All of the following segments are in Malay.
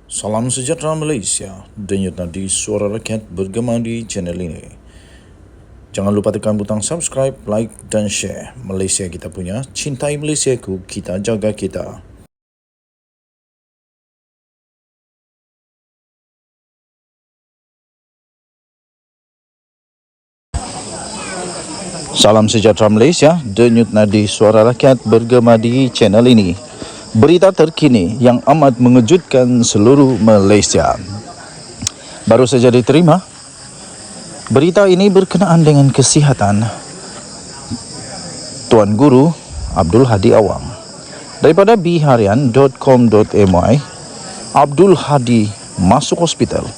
Salam sejahtera Malaysia, denyut nadi suara rakyat bergema di channel ini. Jangan lupa tekan butang subscribe, like dan share. Malaysia kita punya, cintai Malaysiaku, kita jaga kita. Salam sejahtera Malaysia, denyut nadi suara rakyat bergema di channel ini. Berita terkini yang amat mengejutkan seluruh Malaysia. Baru saja diterima. Berita ini berkenaan dengan kesihatan Tuan Guru Abdul Hadi Awang. Daripada biharian.com.my, Abdul Hadi masuk hospital.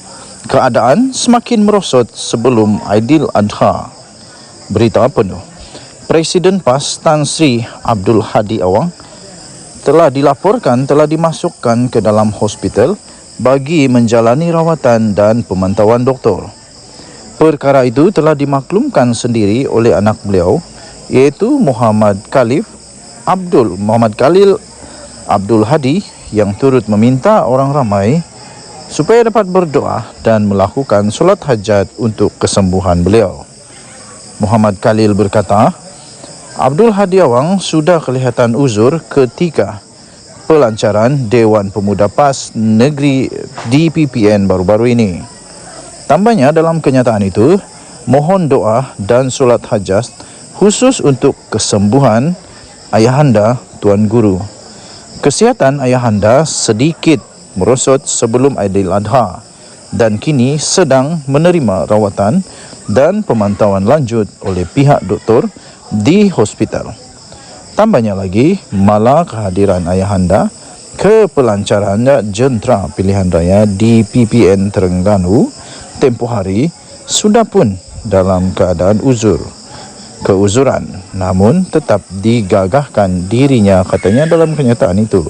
Keadaan semakin merosot sebelum Aidiladha. Berita penuh. Presiden PAS Tan Sri Abdul Hadi Awang telah dilaporkan telah dimasukkan ke dalam hospital bagi menjalani rawatan dan pemantauan doktor. Perkara itu telah dimaklumkan sendiri oleh anak beliau, iaitu Muhammad Khalil Abdul Hadi, yang turut meminta orang ramai supaya dapat berdoa dan melakukan solat hajat untuk kesembuhan beliau. Muhammad Khalil berkata, Abdul Hadi Awang sudah kelihatan uzur ketika pelancaran Dewan Pemuda PAS Negeri DPPN baru-baru ini. Tambahnya, dalam kenyataan itu, mohon doa dan solat hajat khusus untuk kesembuhan Ayahanda Tuan Guru. Kesihatan Ayahanda sedikit merosot sebelum Aidiladha dan kini sedang menerima rawatan dan pemantauan lanjut oleh pihak doktor di hospital. Tambahnya lagi, mala kehadiran Ayahanda ke pelancaran jentera pilihan raya di PPN Terengganu tempoh hari sudah pun dalam keadaan keuzuran, namun tetap digagahkan dirinya, katanya dalam kenyataan itu.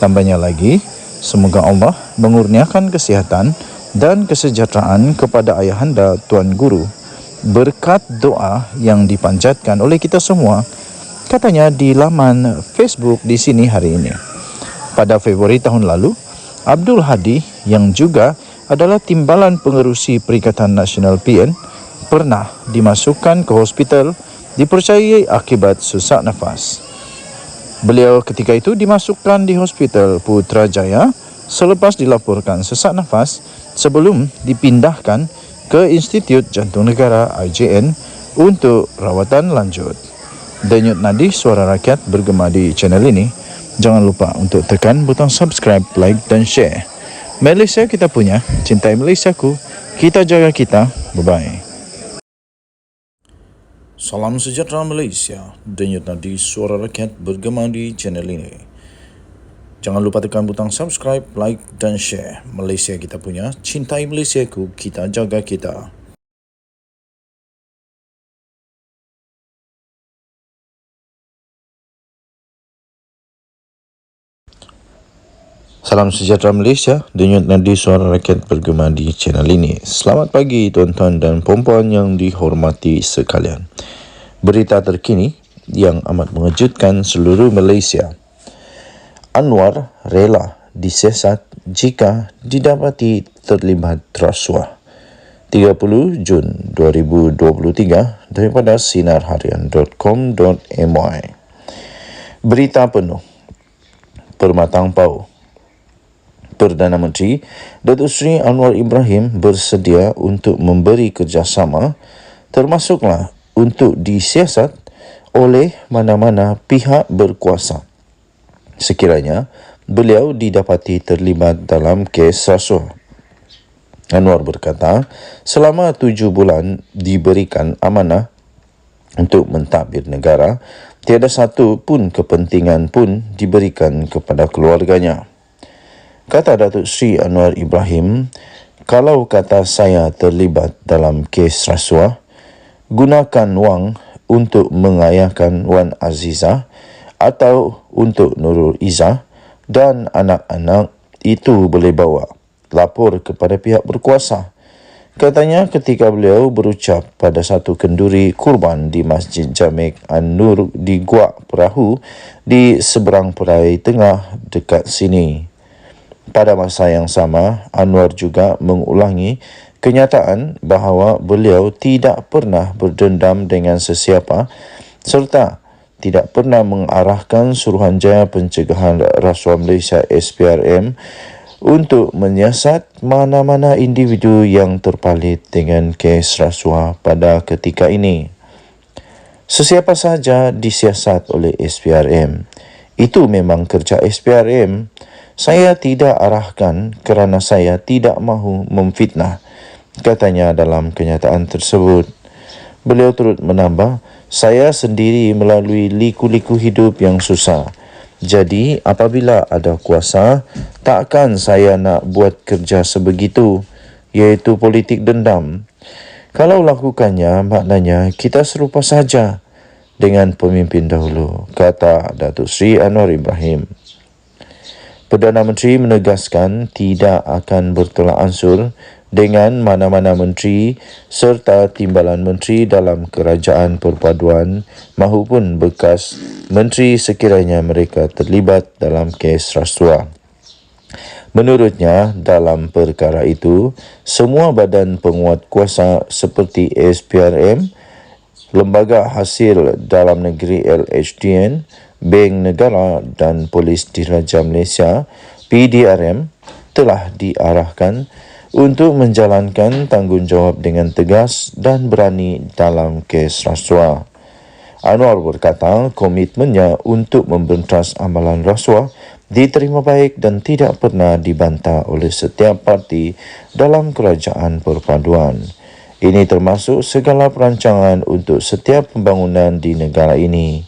Tambahnya lagi, semoga Allah mengurniakan kesihatan dan kesejahteraan kepada Ayahanda Tuan Guru berkat doa yang dipanjatkan oleh kita semua, katanya di laman Facebook di sini hari ini. Pada Februari tahun lalu, Abdul Hadi yang juga adalah timbalan pengerusi Perikatan Nasional PN pernah dimasukkan ke hospital dipercayai akibat sesak nafas. Beliau ketika itu dimasukkan di Hospital Putrajaya selepas dilaporkan sesak nafas sebelum dipindahkan ke Institut Jantung Negara IJN untuk rawatan lanjut. Denyut nadi suara rakyat bergema di channel ini. Jangan lupa untuk tekan butang subscribe, like dan share. Malaysia kita punya, cintai Malaysiaku, kita jaga kita. Bye-bye. Salam sejahtera Malaysia, denyut nadi suara rakyat bergema di channel ini. Jangan lupa tekan butang subscribe, like dan share. Malaysia kita punya, cintai Malaysiaku, kita jaga kita. Salam sejahtera Malaysia, denyut nadi suara rakyat bergema di channel ini. Selamat pagi tuan-tuan dan puan-puan yang dihormati sekalian. Berita terkini yang amat mengejutkan seluruh Malaysia. Anwar rela disiasat jika didapati terlibat rasuah. 30 Jun 2023 daripada sinarharian.com.my. Berita penuh. Permatang Pau. Perdana Menteri Datuk Seri Anwar Ibrahim bersedia untuk memberi kerjasama, termasuklah untuk disiasat oleh mana-mana pihak berkuasa sekiranya beliau didapati terlibat dalam kes rasuah. Anwar berkata, selama 7 bulan diberikan amanah untuk mentadbir negara, tiada satu pun kepentingan pun diberikan kepada keluarganya. Kata Datuk Seri Anwar Ibrahim, kalau kata saya terlibat dalam kes rasuah, gunakan wang untuk mengayahkan Wan Azizah atau untuk Nurul Izzah dan anak-anak itu boleh bawa lapor kepada pihak berkuasa. Katanya ketika beliau berucap pada satu kenduri kurban di Masjid Jamek An-Nur di Guak Perahu di seberang Perai Tengah dekat sini. Pada masa yang sama, Anwar juga mengulangi kenyataan bahawa beliau tidak pernah berdendam dengan sesiapa serta tidak pernah mengarahkan Suruhanjaya Pencegahan Rasuah Malaysia SPRM untuk menyiasat mana-mana individu yang terpalit dengan kes rasuah pada ketika ini. Sesiapa sahaja disiasat oleh SPRM. Itu memang kerja SPRM. Saya tidak arahkan kerana saya tidak mahu memfitnah, katanya dalam kenyataan tersebut. Beliau turut menambah, saya sendiri melalui liku-liku hidup yang susah. Jadi, apabila ada kuasa, takkan saya nak buat kerja sebegitu, iaitu politik dendam. Kalau lakukannya, maknanya kita serupa saja dengan pemimpin dahulu, kata Datuk Seri Anwar Ibrahim. Perdana Menteri menegaskan tidak akan bertolak ansur dengan mana-mana menteri serta timbalan menteri dalam kerajaan perpaduan mahupun bekas menteri sekiranya mereka terlibat dalam kes rasuah. Menurutnya, dalam perkara itu, semua badan penguat kuasa seperti SPRM, Lembaga Hasil Dalam Negeri LHDN, Bank Negara dan Polis Diraja Malaysia PDRM telah diarahkan untuk menjalankan tanggungjawab dengan tegas dan berani dalam kes rasuah. Anwar berkata komitmennya untuk membentas amalan rasuah diterima baik dan tidak pernah dibantah oleh setiap parti dalam kerajaan perpaduan. Ini termasuk segala perancangan untuk setiap pembangunan di negara ini.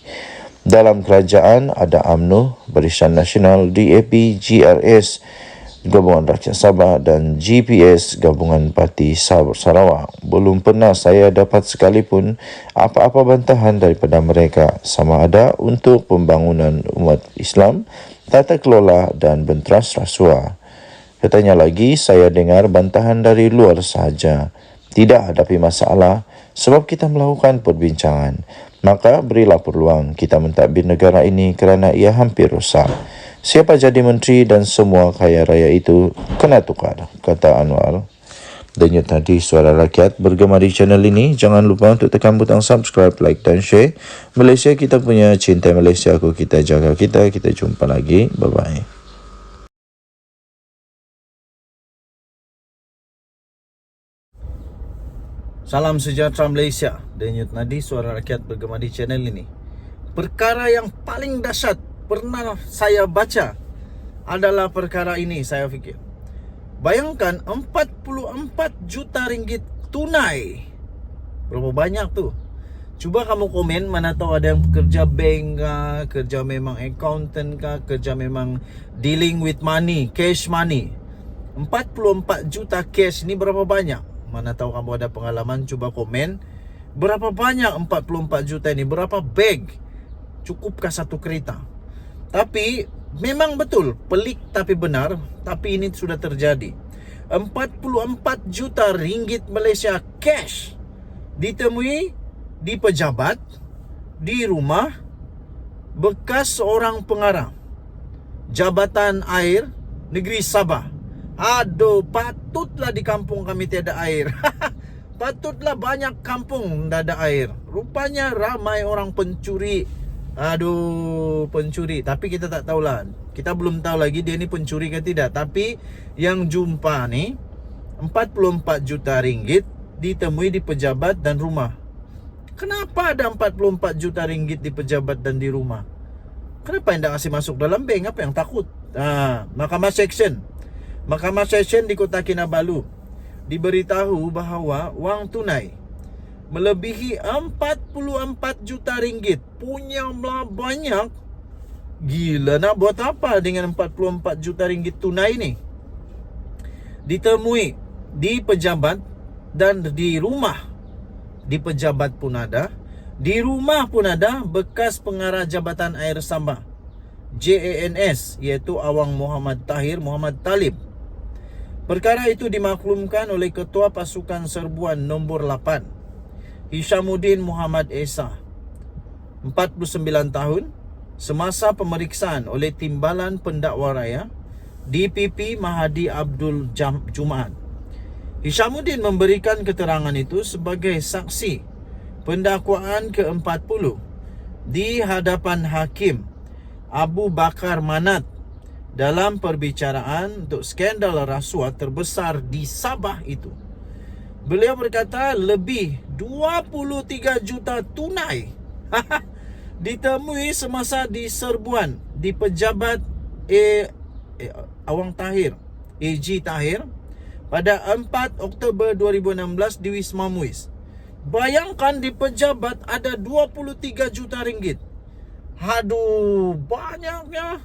Dalam kerajaan ada UMNO, Barisan Nasional, DAP, GRS, Gabungan Rakyat Sabah dan GPS, Gabungan Parti Sarawak. Belum pernah saya dapat sekalipun apa-apa bantahan daripada mereka, sama ada untuk pembangunan umat Islam, tata kelola dan benteras rasuah. Katanya lagi, saya dengar bantahan dari luar sahaja. Tidak hadapi masalah sebab kita melakukan perbincangan. Maka berilah peluang kita mentadbir negara ini kerana ia hampir rosak. Siapa jadi menteri dan semua kaya raya itu kena tukar, kata Anwar. Denyut tadi Suara Rakyat bergema di channel ini. Jangan lupa untuk tekan butang subscribe, like dan share. Malaysia kita punya, cinta Malaysia aku, kita jaga kita. Kita jumpa lagi. Bye-bye. Salam sejahtera Malaysia. Denyut nadi Suara Rakyat bergema di channel ini. Perkara yang paling dahsyat pernah saya baca adalah perkara ini, saya fikir. Bayangkan 44 juta ringgit tunai. Berapa banyak tu? Cuba kamu komen, mana tahu ada yang kerja bank kah, kerja memang accountant kah, kerja memang dealing with money, cash money. 44 juta cash ni berapa banyak? Mana tahu kamu ada pengalaman, cuba komen. Berapa banyak 44 juta ini? Berapa bag? Cukupkah satu kereta? Tapi memang betul, pelik tapi benar. Tapi ini sudah terjadi. 44 juta ringgit Malaysia cash ditemui di pejabat, di rumah bekas seorang pengarah Jabatan Air Negeri Sabah. Aduh, patutlah di kampung kami tiada air. Patutlah banyak kampung tak ada air. Rupanya ramai orang pencuri. Aduh, pencuri. Tapi kita tak tahulah. Kita belum tahu lagi dia ni pencuri ke tidak. Tapi yang jumpa ni 44 juta ringgit ditemui di pejabat dan rumah. Kenapa ada 44 juta ringgit di pejabat dan di rumah? Kenapa yang tak kasih masuk dalam bank? Apa yang takut? Mahkamah Session di Kota Kinabalu diberitahu bahawa wang tunai melebihi 44 juta ringgit. Punya banyak. Gila, nak buat apa dengan 44 juta ringgit tunai ni? Ditemui di pejabat dan di rumah. Di pejabat pun ada, di rumah pun ada bekas pengarah Jabatan Air Sabah, JANS, iaitu Awang Muhammad Tahir Muhammad Talib. Perkara itu dimaklumkan oleh Ketua Pasukan Serbuan nombor 8, Hishamuddin Muhammad Esa, 49 tahun, semasa pemeriksaan oleh Timbalan Pendakwa Raya DPP Mahadi Abdul Jumaat. Hishamuddin memberikan keterangan itu sebagai saksi pendakwaan ke-40 di hadapan Hakim Abu Bakar Manat dalam perbicaraan untuk skandal rasuah terbesar di Sabah itu. Beliau berkata lebih 23 juta tunai ditemui semasa di serbuan di pejabat Awang Tahir, AG Tahir, pada 4 Oktober 2016 di Wisma Muiz. Bayangkan di pejabat ada 23 juta ringgit. Aduh, banyaknya.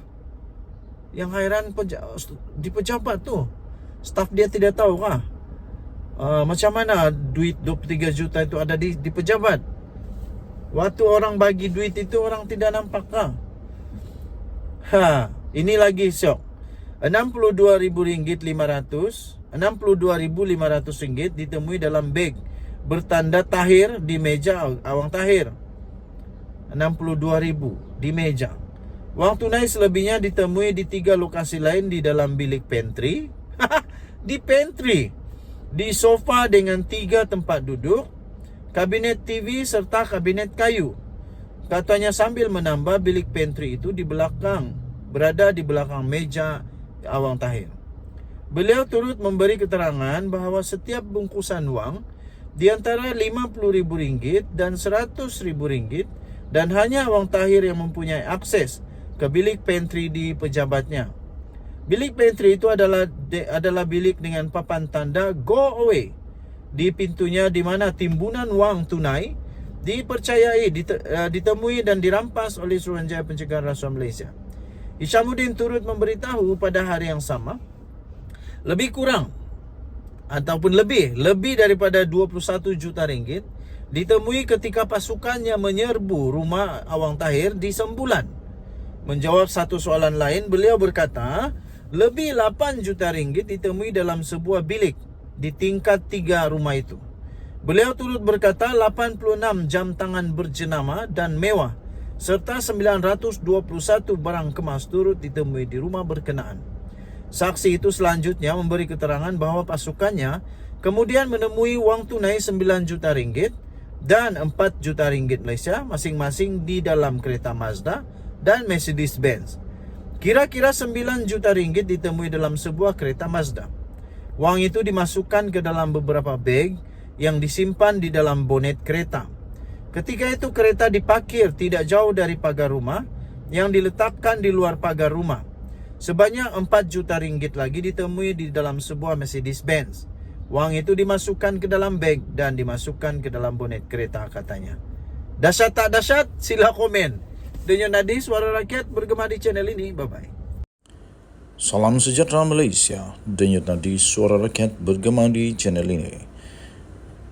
Yang hairan di pejabat tu, staf dia tidak tahu kah? Macam mana duit 23 juta itu ada di pejabat? Waktu orang bagi duit itu orang tidak nampak kah? Ini lagi syok. RM62.500 ditemui dalam beg bertanda Tahir di meja Awang Tahir. 62,000 di meja. Wang tunai selebihnya ditemui di 3 lokasi lain di dalam bilik pantry. Di pantry, di sofa dengan 3 tempat duduk, kabinet TV serta kabinet kayu. Katanya sambil menambah bilik pantry itu berada di belakang meja Awang Tahir. Beliau turut memberi keterangan bahawa setiap bungkusan wang di antara RM50,000 dan RM100,000 dan hanya Awang Tahir yang mempunyai akses ke bilik pantry di pejabatnya. Bilik pantry itu adalah bilik dengan papan tanda go away di pintunya, di mana timbunan wang tunai dipercayai ditemui dan dirampas oleh Suruhanjaya Pencegahan Rasuah Malaysia. Hishamuddin turut memberitahu pada hari yang sama lebih daripada 21 juta ringgit ditemui ketika pasukannya menyerbu rumah Awang Tahir di Sembulan. Menjawab satu soalan lain, beliau berkata lebih 8 juta ringgit ditemui dalam sebuah bilik di tingkat 3 rumah itu. Beliau turut berkata 86 jam tangan berjenama dan mewah serta 921 barang kemas turut ditemui di rumah berkenaan. Saksi itu selanjutnya memberi keterangan bahawa pasukannya kemudian menemui wang tunai 9 juta ringgit dan 4 juta ringgit Malaysia masing-masing di dalam kereta Mazda dan Mercedes Benz. Kira-kira 9 juta ringgit ditemui dalam sebuah kereta Mazda. Wang itu dimasukkan ke dalam beberapa beg yang disimpan di dalam bonet kereta. Ketika itu kereta diparkir tidak jauh dari pagar rumah yang diletakkan di luar pagar rumah. Sebanyak 4 juta ringgit lagi ditemui di dalam sebuah Mercedes Benz. Wang itu dimasukkan ke dalam beg dan dimasukkan ke dalam bonet kereta, katanya. Dahsyat tak dahsyat? Sila komen. Denyut Nadi, Suara Rakyat, bergema di channel ini. Bye-bye. Salam sejahtera Malaysia. Denyut Nadi, Suara Rakyat, bergema di channel ini.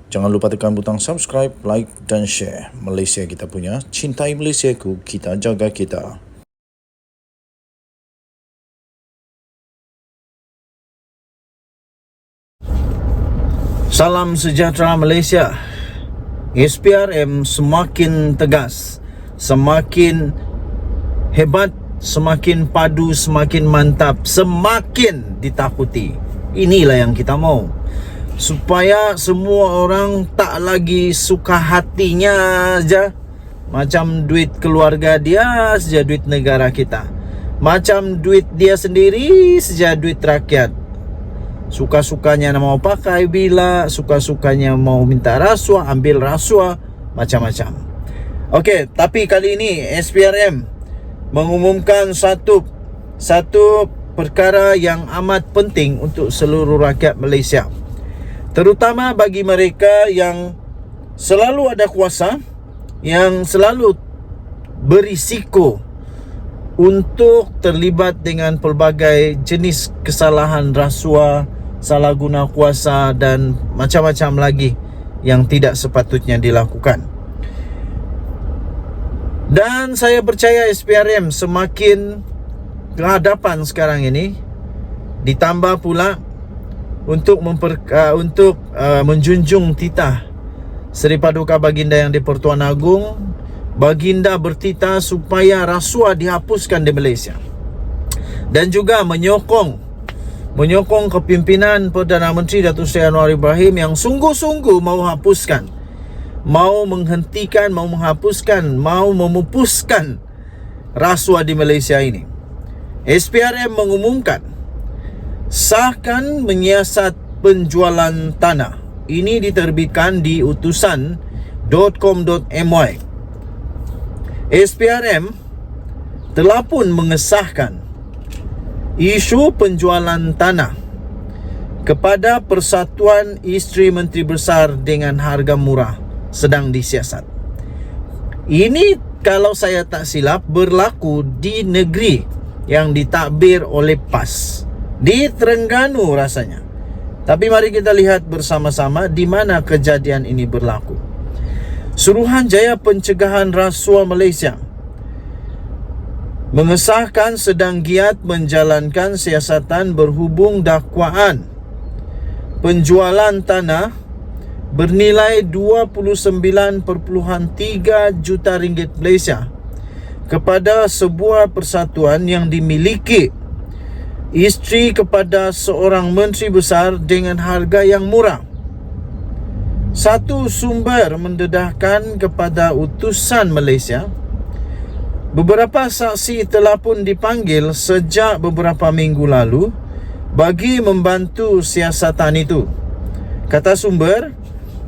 Jangan lupa tekan butang subscribe, like dan share. Malaysia kita punya, cintai Malaysiaku, kita jaga kita. Salam sejahtera Malaysia. SPRM semakin tegas, semakin hebat, semakin padu, semakin mantap, semakin ditakuti. Inilah yang kita mau, supaya semua orang tak lagi suka hatinya aja, macam duit keluarga dia saja duit negara kita, macam duit dia sendiri saja duit rakyat. Suka-sukanya mau pakai bila, suka-sukanya mau minta rasuah, ambil rasuah, macam-macam. Okey, tapi kali ini SPRM mengumumkan satu perkara yang amat penting untuk seluruh rakyat Malaysia, terutama bagi mereka yang selalu ada kuasa, yang selalu berisiko untuk terlibat dengan pelbagai jenis kesalahan rasuah, salah guna kuasa dan macam-macam lagi yang tidak sepatutnya dilakukan. Dan saya percaya SPRM semakin ke hadapan sekarang ini, ditambah pula untuk menjunjung titah Seri Paduka Baginda Yang di-Pertuan Agong. Baginda bertitah supaya rasuah dihapuskan di Malaysia. dan juga menyokong kepimpinan Perdana Menteri Datuk Seri Anwar Ibrahim yang sungguh-sungguh mau memupuskan rasuah di Malaysia ini. SPRM mengumumkan sahkan menyiasat penjualan tanah. Ini diterbitkan di utusan.com.my. SPRM telah pun mengesahkan isu penjualan tanah kepada Persatuan Isteri Menteri Besar dengan harga murah sedang disiasat. Ini kalau saya tak silap berlaku di negeri yang ditadbir oleh PAS, di Terengganu rasanya. Tapi mari kita lihat bersama-sama di mana kejadian ini berlaku. Suruhanjaya Pencegahan Rasuah Malaysia mengesahkan sedang giat menjalankan siasatan berhubung dakwaan penjualan tanah bernilai 29.3 juta ringgit Malaysia kepada sebuah persatuan yang dimiliki isteri kepada seorang menteri besar dengan harga yang murah. Satu sumber mendedahkan kepada utusan Malaysia, beberapa saksi telah pun dipanggil sejak beberapa minggu lalu bagi membantu siasatan itu. Kata sumber,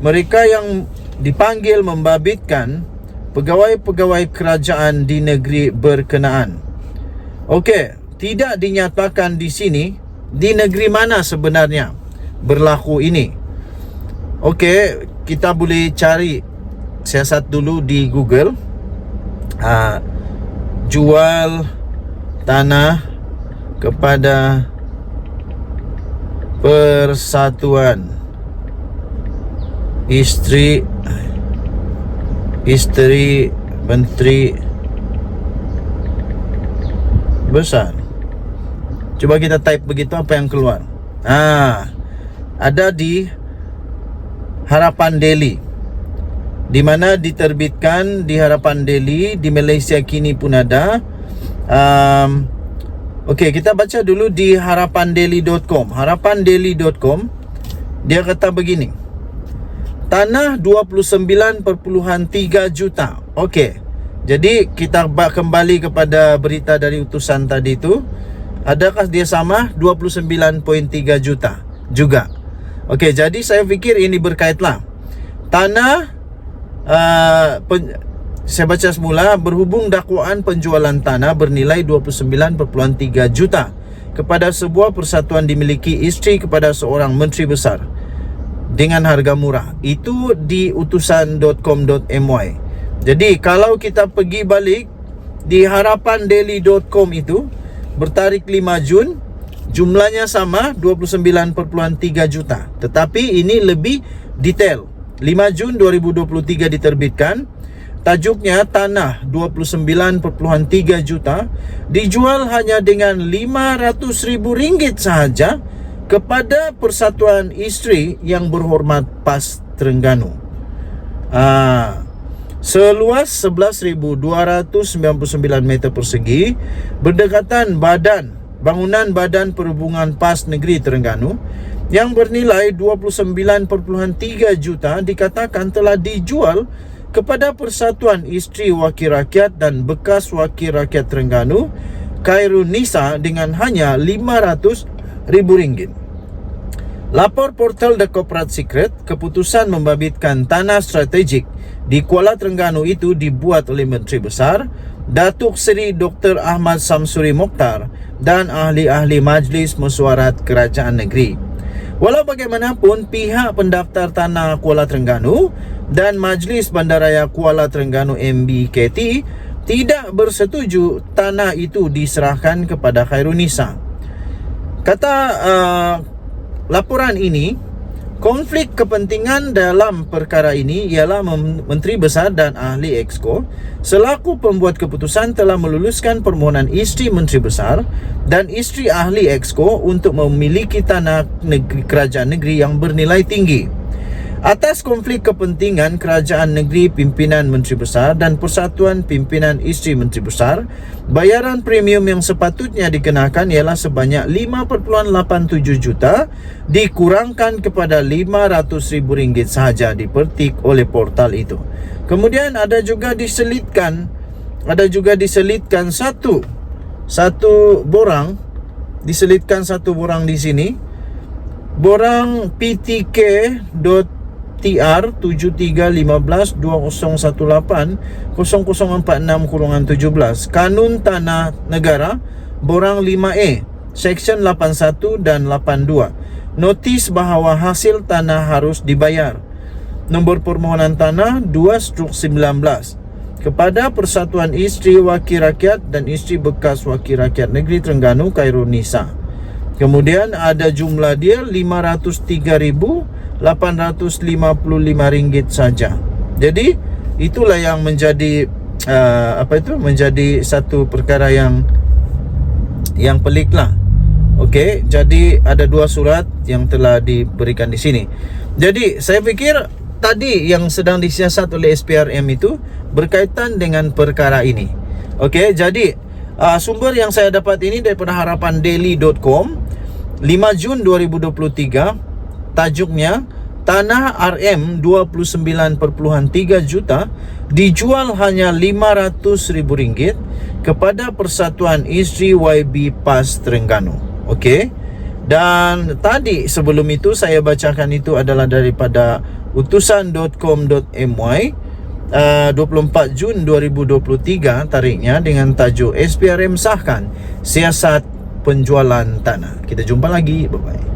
mereka yang dipanggil membabitkan pegawai-pegawai kerajaan di negeri berkenaan. Okey, tidak dinyatakan di sini di negeri mana sebenarnya berlaku ini. Okey, kita boleh cari siasat dulu di Google. Jual tanah kepada Persatuan Isteri Menteri Besar. Cuba kita type begitu, apa yang keluar? Ada di Harapan Daily, di mana diterbitkan di Harapan Daily. Di Malaysia kini pun ada. Okey, kita baca dulu di harapandaily.com. Harapandaily.com, dia kata begini: tanah 29.3 juta. Okey, jadi kita kembali kepada berita dari utusan tadi itu. Adakah dia sama 29.3 juta juga? Okey, jadi saya fikir ini berkaitlah. Tanah saya baca semula, berhubung dakwaan penjualan tanah bernilai 29.3 juta kepada sebuah persatuan dimiliki isteri kepada seorang menteri besar dengan harga murah. Itu di utusan.com.my. Jadi kalau kita pergi balik di harapandaily.com itu, bertarikh 5 Jun, jumlahnya sama 29.3 juta. Tetapi ini lebih detail. 5 Jun 2023 diterbitkan. Tajuknya, tanah 29.3 juta dijual hanya dengan RM500,000 sahaja kepada Persatuan Isteri yang Berhormat PAS Terengganu. Seluas 11,299 meter persegi, berdekatan bangunan Badan Perhubungan PAS Negeri Terengganu yang bernilai 29.3 juta dikatakan telah dijual kepada Persatuan Isteri Wakil Rakyat dan Bekas Wakil Rakyat Terengganu, Khairunisa, dengan hanya RM500,000. Lapor portal The Corporate Secret, keputusan membabitkan tanah strategik di Kuala Terengganu itu dibuat oleh Menteri Besar Datuk Seri Dr. Ahmad Samsuri Mokhtar dan ahli-ahli Majlis Mesyuarat Kerajaan Negeri. Walau bagaimanapun, pihak pendaftar tanah Kuala Terengganu dan Majlis Bandaraya Kuala Terengganu MBKT tidak bersetuju tanah itu diserahkan kepada Khairunisa. Kata laporan ini, konflik kepentingan dalam perkara ini ialah Menteri Besar dan ahli Exco selaku pembuat keputusan telah meluluskan permohonan isteri Menteri Besar dan isteri ahli Exco untuk memiliki tanah kerajaan negeri yang bernilai tinggi. Atas konflik kepentingan Kerajaan Negeri Pimpinan Menteri Besar dan Persatuan Pimpinan Isteri Menteri Besar, bayaran premium yang sepatutnya dikenakan ialah sebanyak 5.87 juta dikurangkan kepada RM500,000 sahaja dipetik oleh portal itu. Kemudian ada juga diselitkan satu borang di sini. Borang PTK.TR 7315-2018-0046-17 Kanun Tanah Negara Borang 5A Seksyen 81 dan 82, notis bahawa hasil tanah harus dibayar. Nombor permohonan tanah 2/19 kepada Persatuan Isteri Wakil Rakyat dan Isteri Bekas Wakil Rakyat Negeri Terengganu Khairunisa. Kemudian ada jumlah dia RM503,855 saja. Jadi itulah yang menjadi menjadi satu perkara yang pelik lah. Okey, jadi ada dua surat yang telah diberikan di sini. Jadi saya fikir tadi yang sedang disiasat oleh SPRM itu berkaitan dengan perkara ini. Okey, jadi sumber yang saya dapat ini daripada harapandaily.com 5 Jun 2023. Tajuknya, tanah RM 29.3 juta dijual hanya RM500,000 kepada Persatuan Isteri YB PAS Terengganu. Okey. Dan tadi sebelum itu saya bacakan itu adalah daripada utusan.com.my 24 Jun 2023 tarikhnya, dengan tajuk SPRM sahkan siasat penjualan tanah. Kita jumpa lagi. Bye-bye.